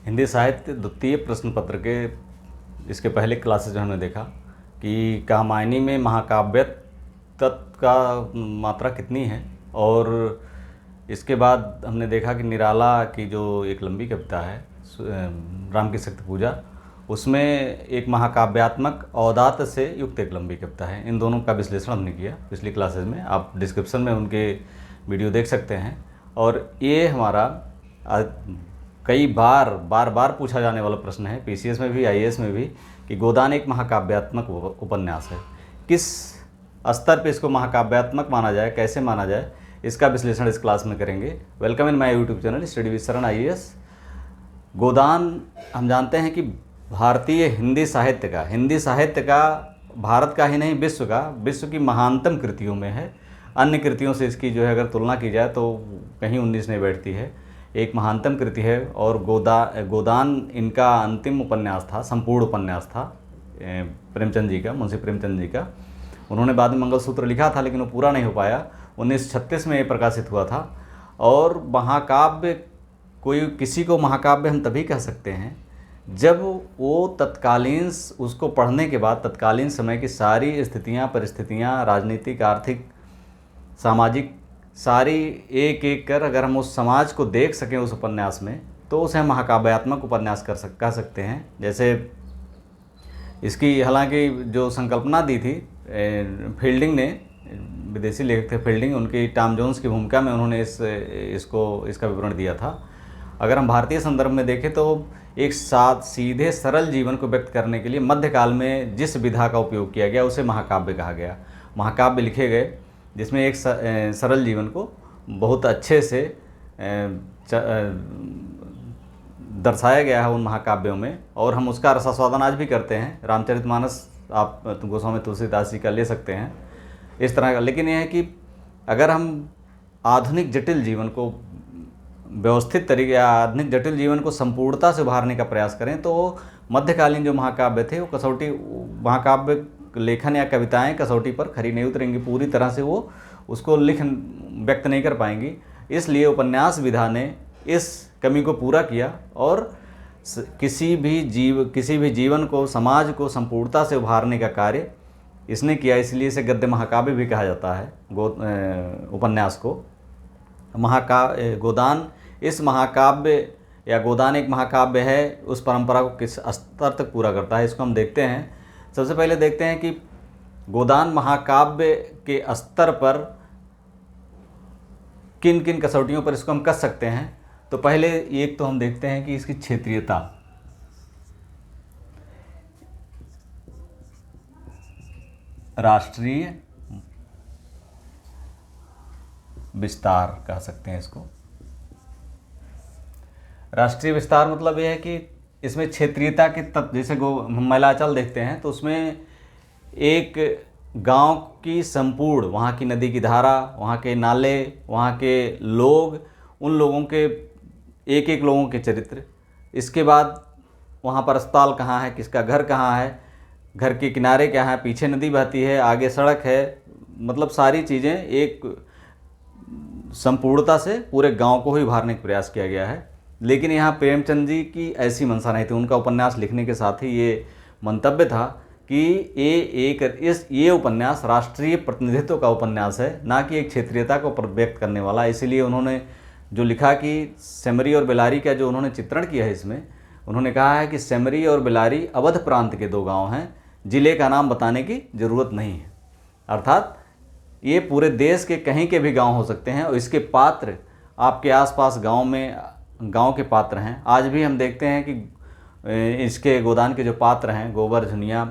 हिंदी साहित्य द्वितीय प्रश्न पत्र के इसके पहले क्लासेज हमने देखा कि कामायनी में महाकाव्य तत्व का मात्रा कितनी है, और इसके बाद हमने देखा कि निराला की जो एक लंबी कविता है राम की शक्ति पूजा, उसमें एक महाकाव्यात्मक औदात से युक्त एक लंबी कविता है। इन दोनों का विश्लेषण हमने किया पिछली क्लासेज में, आप डिस्क्रिप्शन में उनके वीडियो देख सकते हैं। और ये हमारा कई बार पूछा जाने वाला प्रश्न है, पीसीएस में भी आईएएस में भी, कि गोदान एक महाकाव्यात्मक उपन्यास है। किस स्तर पे इसको महाकाव्यात्मक माना जाए, कैसे माना जाए, इसका विश्लेषण इस क्लास में करेंगे। Welcome in my YouTube channel study with शरण आईएएस। गोदान हम जानते हैं कि भारतीय हिंदी साहित्य का भारत का ही नहीं विश्व की महानतम कृतियों में है। अन्य कृतियों से इसकी जो है अगर तुलना की जाए तो कहीं 19 नहीं बैठती है, एक महानतम कृति है। और गोदान इनका अंतिम उपन्यास था, संपूर्ण उपन्यास था प्रेमचंद जी का, मुंशी प्रेमचंद जी का। उन्होंने बाद में मंगलसूत्र लिखा था लेकिन वो पूरा नहीं हो पाया। 1936 में ये प्रकाशित हुआ था। और महाकाव्य, कोई किसी को महाकाव्य हम तभी कह सकते हैं जब वो तत्कालीन, उसको पढ़ने के बाद तत्कालीन समय की सारी स्थितियाँ, परिस्थितियाँ, राजनीतिक, आर्थिक, सामाजिक, सारी एक एक कर अगर हम उस समाज को देख सकें उस उपन्यास में, तो उसे हम महाकाव्यात्मक उपन्यास कह सकते हैं। जैसे इसकी हालांकि जो संकल्पना दी थी फील्डिंग ने, विदेशी लेखक थे फील्डिंग, उनकी टॉम जोन्स की भूमिका में उन्होंने इसका विवरण दिया था। अगर हम भारतीय संदर्भ में देखें तो एक सीधे सरल जीवन को व्यक्त करने के लिए मध्यकाल में जिस विधा का उपयोग किया गया उसे महाकाव्य कहा गया। महाकाव्य लिखे गए जिसमें एक सरल जीवन को बहुत अच्छे से दर्शाया गया है उन महाकाव्यों में, और हम उसका रसास्वादन आज भी करते हैं। रामचरितमानस आप गोस्वामी तुलसीदास जी का ले सकते हैं इस तरह का। लेकिन यह है कि अगर हम आधुनिक जटिल जीवन को व्यवस्थित तरीके या आधुनिक जटिल जीवन को संपूर्णता से उभारने का प्रयास करें तो मध्यकालीन जो महाकाव्य थे वो कसौटी, महाकाव्य लेखन या कविताएं कसौटी पर खरी नहीं उतरेंगी, पूरी तरह से वो उसको व्यक्त नहीं कर पाएंगी। इसलिए उपन्यास विधा ने इस कमी को पूरा किया और किसी भी जीवन को, समाज को संपूर्णता से उभारने का कार्य इसने किया। इसलिए इसे गद्य महाकाव्य भी कहा जाता है उपन्यास को। गोदान इस महाकाव्य या गोदान एक महाकाव्य है, उस परंपरा को किस स्तर तक पूरा करता है इसको हम देखते हैं। सबसे पहले देखते हैं कि गोदान महाकाव्य के स्तर पर किन किन कसौटियों पर इसको हम कस सकते हैं। तो पहले एक तो हम देखते हैं कि इसकी क्षेत्रीयता। राष्ट्रीय विस्तार कह सकते हैं इसको। राष्ट्रीय विस्तार मतलब यह है कि इसमें क्षेत्रीयता के तत्व, जैसे मैलांचल देखते हैं तो उसमें एक गांव की संपूर्ण, वहाँ की नदी की धारा, वहाँ के नाले, वहाँ के लोग, उन लोगों के एक एक लोगों के चरित्र। इसके बाद वहाँ पर अस्पताल कहाँ है, किसका घर कहाँ है, घर के किनारे क्या है, पीछे नदी बहती है, आगे सड़क है, मतलब सारी चीज़ें एक संपूर्णता से पूरे गांव को ही उभारने का प्रयास किया गया है। लेकिन यहाँ प्रेमचंद जी की ऐसी मंशा नहीं थी। उनका उपन्यास लिखने के साथ ही ये मंतव्य था कि ये उपन्यास राष्ट्रीय प्रतिनिधित्व का उपन्यास है, ना कि एक क्षेत्रीयता को व्यक्त करने वाला। इसीलिए उन्होंने जो लिखा कि सेमरी और बेलारी का जो उन्होंने चित्रण किया है, इसमें उन्होंने कहा है कि सेमरी और बेलारी अवध प्रांत के दो गाँव हैं, जिले का नाम बताने की ज़रूरत नहीं है। अर्थात ये पूरे देश के कहीं के भी गांव हो सकते हैं और इसके पात्र आपके आसपास गांव के पात्र हैं। आज भी हम देखते हैं कि इसके गोदान के जो पात्र हैं, गोबर, झुनिया,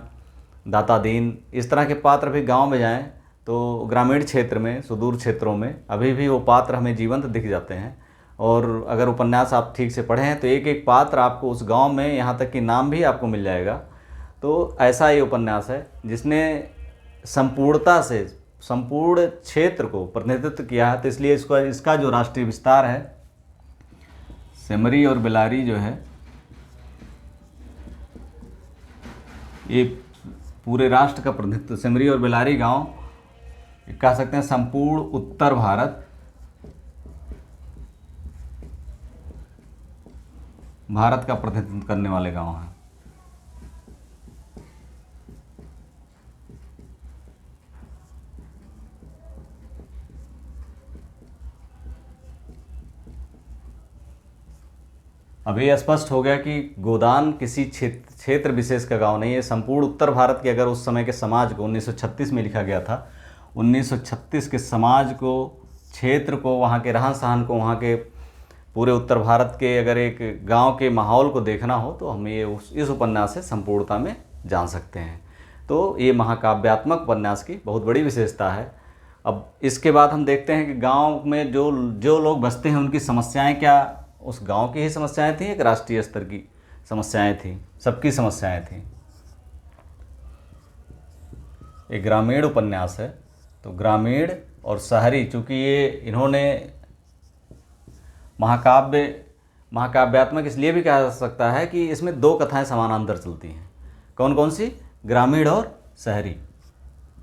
दाता दीन, इस तरह के पात्र भी गांव में जाएं तो ग्रामीण क्षेत्र में, सुदूर क्षेत्रों में अभी भी वो पात्र हमें जीवंत दिख जाते हैं। और अगर उपन्यास आप ठीक से पढ़ें तो एक एक पात्र आपको उस गाँव में, यहाँ तक कि नाम भी आपको मिल जाएगा। तो ऐसा ये उपन्यास है जिसने संपूर्णता से संपूर्ण क्षेत्र को प्रतिनिधित्व किया है। तो इसलिए इसका जो राष्ट्रीय विस्तार है, सेमरी और बेलारी जो है, ये पूरे राष्ट्र का प्रतिनिधित्व, सेमरी और बेलारी गांव कह सकते हैं संपूर्ण उत्तर भारत, भारत का प्रतिनिधित्व करने वाले गांव हैं। अभी स्पष्ट हो गया कि गोदान किसी क्षेत्र विशेष का गांव नहीं है, संपूर्ण उत्तर भारत के अगर उस समय के समाज को 1936 में लिखा गया था, 1936 के समाज को, क्षेत्र को, वहाँ के रहन सहन को, वहाँ के पूरे उत्तर भारत के अगर एक गांव के माहौल को देखना हो तो हम ये इस उपन्यास से संपूर्णता में जान सकते हैं। तो ये महाकाव्यात्मक उपन्यास की बहुत बड़ी विशेषता है। अब इसके बाद हम देखते हैं कि गांव में जो जो लोग बसते हैं उनकी समस्याएं क्या उस गांव की ही समस्याएं थी, एक राष्ट्रीय स्तर की समस्याएं थी, सबकी समस्याएं थी। एक ग्रामीण उपन्यास है, तो ग्रामीण और शहरी, चूँकि ये इन्होंने महाकाव्यात्मक इसलिए भी कहा जा सकता है कि इसमें दो कथाएं समानांतर चलती हैं। कौन कौन सी? ग्रामीण और शहरी।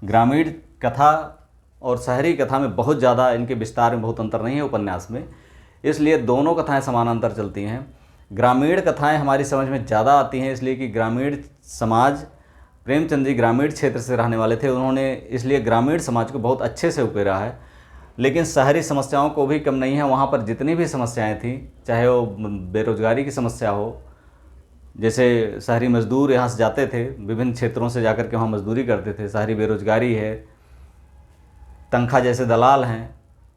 ग्रामीण कथा और शहरी कथा में बहुत ज़्यादा इनके विस्तार में बहुत अंतर नहीं है उपन्यास में, इसलिए दोनों कथाएं समानांतर चलती हैं। ग्रामीण कथाएं हमारी समझ में ज़्यादा आती हैं इसलिए कि ग्रामीण समाज, प्रेमचंद जी ग्रामीण क्षेत्र से रहने वाले थे, उन्होंने इसलिए ग्रामीण समाज को बहुत अच्छे से उकेरा है। लेकिन शहरी समस्याओं को भी कम नहीं है, वहाँ पर जितनी भी समस्याएं थी, चाहे वो बेरोजगारी की समस्या हो, जैसे शहरी मजदूर यहाँ से जाते थे, विभिन्न क्षेत्रों से जाकर के वहाँ मजदूरी करते थे, शहरी बेरोजगारी है, तनख्वाह जैसे दलाल हैं,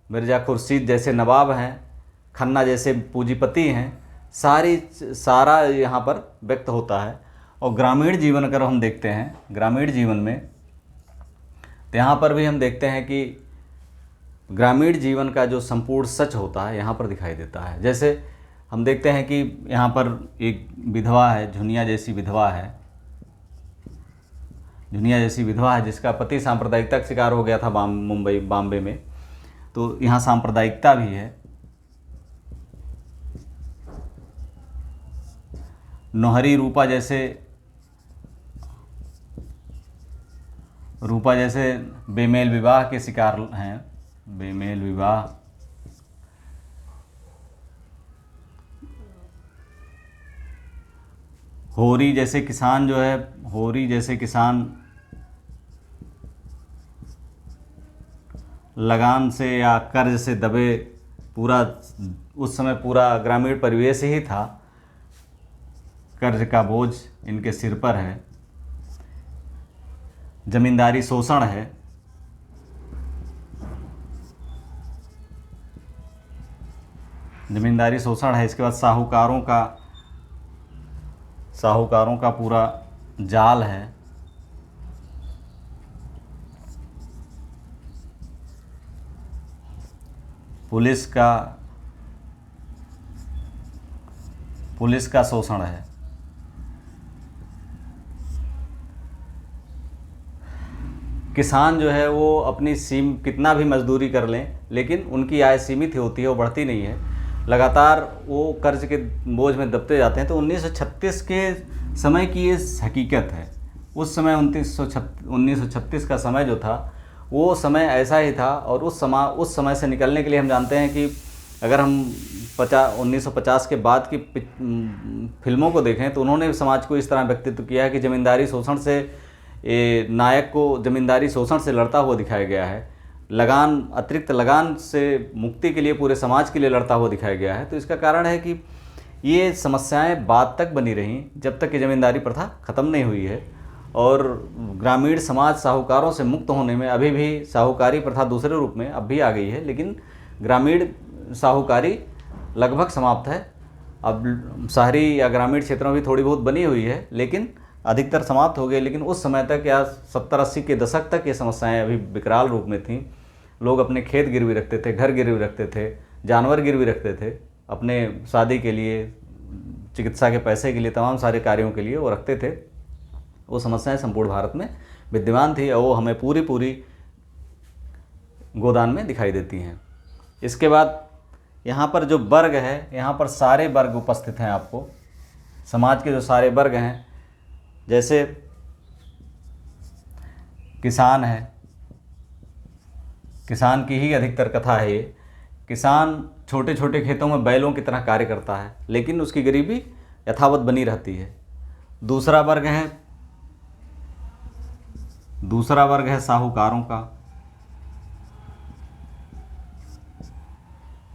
मिर्ज़ा खुर्शीद जैसे नवाब हैं, खन्ना जैसे पूंजीपति हैं, सारा यहाँ पर व्यक्त होता है। और ग्रामीण जीवन अगर हम देखते हैं, ग्रामीण जीवन में तो यहाँ पर भी हम देखते हैं कि ग्रामीण जीवन का जो संपूर्ण सच होता है यहाँ पर दिखाई देता है। जैसे हम देखते हैं कि यहाँ पर एक विधवा है, झुनिया जैसी विधवा है, झुनिया जैसी विधवा है जिसका पति सांप्रदायिकता का शिकार हो गया था बॉम्बे में, तो यहाँ सांप्रदायिकता भी है। नौहरी रूपा जैसे बेमेल विवाह के शिकार हैं, बेमेल विवाह। होरी जैसे किसान जो है, होरी जैसे किसान लगान से या कर्ज से दबे, पूरा उस समय पूरा ग्रामीण परिवेश ही था, कर्ज का बोझ इनके सिर पर है। जमींदारी शोषण है, जमींदारी शोषण है। इसके बाद साहूकारों का पूरा जाल है। पुलिस का शोषण है। किसान जो है वो अपनी कितना भी मजदूरी कर लें लेकिन उनकी आय सीमित ही होती है, वो बढ़ती नहीं है, लगातार वो कर्ज के बोझ में दबते जाते हैं। तो 1936 के समय की ये हकीकत है। उस समय 1936 का समय जो था वो समय ऐसा ही था। और उस समय से निकलने के लिए हम जानते हैं कि अगर हम 1950 के बाद की फिल्मों को देखें तो उन्होंने समाज को इस तरह व्यक्तित्व किया है कि ज़मींदारी शोषण से नायक को ज़मींदारी शोषण से लड़ता हुआ दिखाया गया है, अतिरिक्त लगान से मुक्ति के लिए पूरे समाज के लिए लड़ता हुआ दिखाया गया है। तो इसका कारण है कि ये समस्याएं बाद तक बनी रहीं जब तक कि ज़मींदारी प्रथा ख़त्म नहीं हुई है। और ग्रामीण समाज साहूकारों से मुक्त होने में, अभी भी साहूकारी प्रथा दूसरे रूप में अब भी आ गई है, लेकिन ग्रामीण साहूकारी लगभग समाप्त है। अब शहरी या ग्रामीण क्षेत्रों में भी थोड़ी बहुत बनी हुई है लेकिन अधिकतर समाप्त हो गए। लेकिन उस समय तक या 70-80 के दशक तक ये समस्याएं अभी विकराल रूप में थीं। लोग अपने खेत गिरवी रखते थे, घर गिरवी रखते थे, जानवर गिरवी रखते थे, अपने शादी के लिए, चिकित्सा के पैसे के लिए, तमाम सारे कार्यों के लिए वो रखते थे। वो समस्याएं संपूर्ण भारत में विद्यमान थी और वो हमें पूरी गोदान में दिखाई देती हैं। इसके बाद यहाँ पर जो वर्ग है, यहाँ पर सारे वर्ग उपस्थित हैं। आपको समाज के जो सारे वर्ग हैं, जैसे किसान है, किसान की ही अधिकतर कथा है ये। किसान छोटे छोटे खेतों में बैलों की तरह कार्य करता है लेकिन उसकी गरीबी यथावत बनी रहती है। दूसरा वर्ग है साहूकारों का।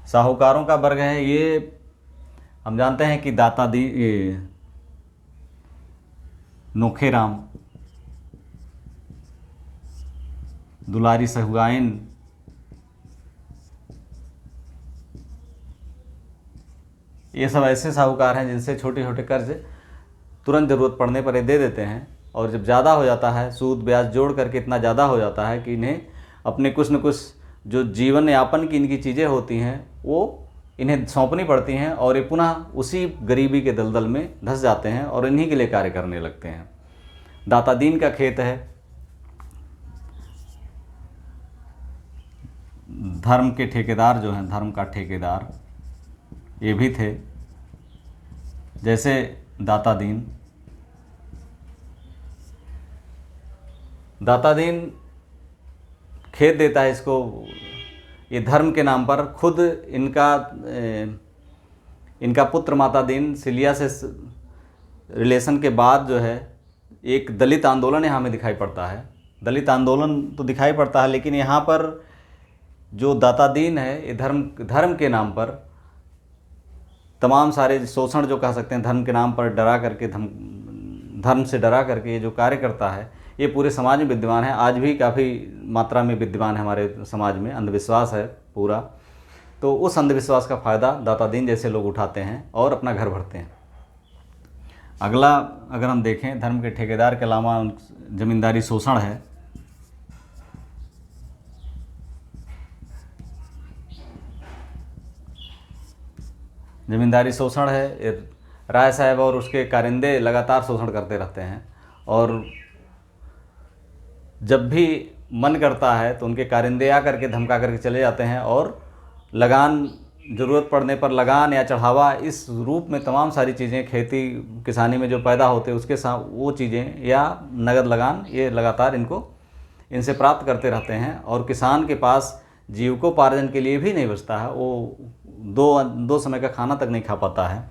साहूकारों का वर्ग है, ये हम जानते हैं कि नोखेराम, दुलारी सहुआइन, ये सब ऐसे साहूकार हैं जिनसे छोटे छोटे कर्ज तुरंत ज़रूरत पड़ने पर ये दे देते हैं, और जब ज़्यादा हो जाता है, सूद ब्याज जोड़ करके इतना ज़्यादा हो जाता है कि इन्हें अपने कुछ न कुछ जो जीवन यापन की इनकी चीज़ें होती हैं वो इन्हें सौंपनी पड़ती हैं, और ये पुनः उसी गरीबी के दलदल में धंस जाते हैं और इन्हीं के लिए कार्य करने लगते हैं। दाता दीन का खेत है, धर्म के ठेकेदार जो हैं, धर्म का ठेकेदार ये भी थे, जैसे दाता दीन खेत देता है इसको, ये धर्म के नाम पर खुद इनका पुत्र माता दीन सिलिया से रिलेशन के बाद जो है एक दलित आंदोलन यहाँ में दिखाई पड़ता है। दलित आंदोलन तो दिखाई पड़ता है, लेकिन यहाँ पर जो दाता दीन है, ये धर्म के नाम पर तमाम सारे शोषण जो कह सकते हैं, धर्म के नाम पर धर्म से डरा करके ये जो कार्य करता है, ये पूरे समाज में विद्यमान है। आज भी काफ़ी मात्रा में विद्यमान है हमारे समाज में, अंधविश्वास है पूरा। तो उस अंधविश्वास का फ़ायदा दाता दीन जैसे लोग उठाते हैं और अपना घर भरते हैं। अगला अगर हम देखें, धर्म के ठेकेदार के अलावा जमींदारी शोषण है। जमींदारी शोषण है, राय साहब और उसके कारिंदे लगातार शोषण करते रहते हैं, और जब भी मन करता है तो उनके कारिंदे आकर के धमका करके चले जाते हैं, और लगान, ज़रूरत पड़ने पर लगान या चढ़ावा, इस रूप में तमाम सारी चीज़ें खेती किसानी में जो पैदा होते हैं उसके साथ वो चीज़ें या नगद लगान, ये लगातार इनसे प्राप्त करते रहते हैं। और किसान के पास जीविकोपार्जन के लिए भी नहीं बचता है, वो दो समय का खाना तक नहीं खा पाता है।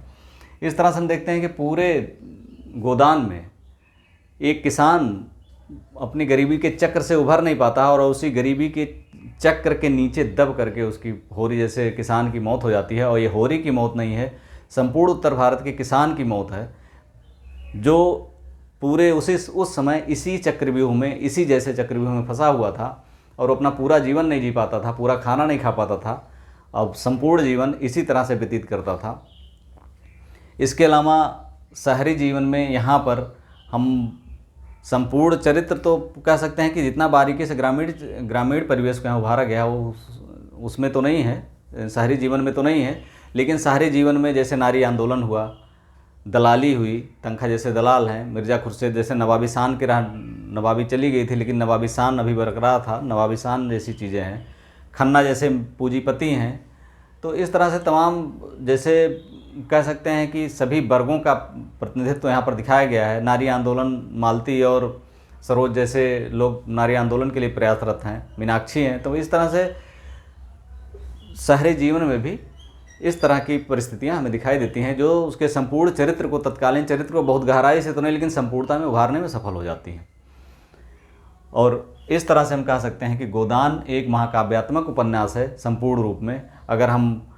इस तरह से हम देखते हैं कि पूरे गोदान में एक किसान अपनी गरीबी के चक्र से उभर नहीं पाता, और उसी गरीबी के चक्र के नीचे दब करके उसकी होरी जैसे किसान की मौत हो जाती है। और ये होरी की मौत नहीं है, संपूर्ण उत्तर भारत के किसान की मौत है, जो पूरे उस समय इसी चक्रव्यूह में, इसी जैसे चक्रव्यूह में फंसा हुआ था, और अपना पूरा जीवन नहीं जी पाता था, पूरा खाना नहीं खा पाता था, अब संपूर्ण जीवन इसी तरह से व्यतीत करता था। इसके अलावा शहरी जीवन में यहाँ पर हम संपूर्ण चरित्र तो कह सकते हैं कि जितना बारीकी से ग्रामीण परिवेश को यहाँ उभारा गया वो उसमें तो नहीं है, शहरी जीवन में तो नहीं है। लेकिन शहरी जीवन में जैसे नारी आंदोलन हुआ, दलाली हुई, तनख्वाह जैसे दलाल हैं, मिर्ज़ा खुर्शीद जैसे नवाबी शान की राह, नवाबी चली गई थी लेकिन नवाबी शान अभी बरकरार था, नवाबी शान जैसी चीज़ें हैं, खन्ना जैसे पूंजीपति हैं। तो इस तरह से तमाम, जैसे कह सकते हैं कि सभी वर्गों का प्रतिनिधित्व यहाँ पर दिखाया गया है। नारी आंदोलन, मालती और सरोज जैसे लोग नारी आंदोलन के लिए प्रयासरत हैं, मीनाक्षी हैं। तो इस तरह से शहरी जीवन में भी इस तरह की परिस्थितियाँ हमें दिखाई देती हैं, जो उसके संपूर्ण चरित्र को, तत्कालीन चरित्र को बहुत गहराई से तो नहीं लेकिन संपूर्णता में उभारने में सफल हो जाती हैं। और इस तरह से हम कह सकते हैं कि गोदान एक महाकाव्यात्मक उपन्यास है संपूर्ण रूप में। अगर हम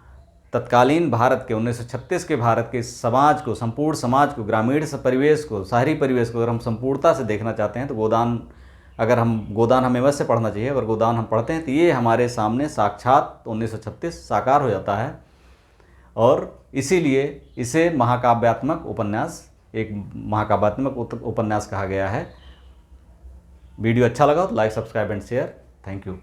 तत्कालीन भारत के 1936 के भारत के समाज को, संपूर्ण समाज को, ग्रामीण परिवेश को, शहरी परिवेश को अगर हम संपूर्णता से देखना चाहते हैं तो गोदान हमें अवश्य पढ़ना चाहिए। अगर गोदान हम पढ़ते हैं तो ये हमारे सामने साक्षात 1936 साकार हो जाता है, और इसीलिए इसे महाकाव्यात्मक उपन्यास, एक महाकाव्यात्मक उपन्यास कहा गया है। वीडियो अच्छा लगा तो like, subscribe and share. Thank you.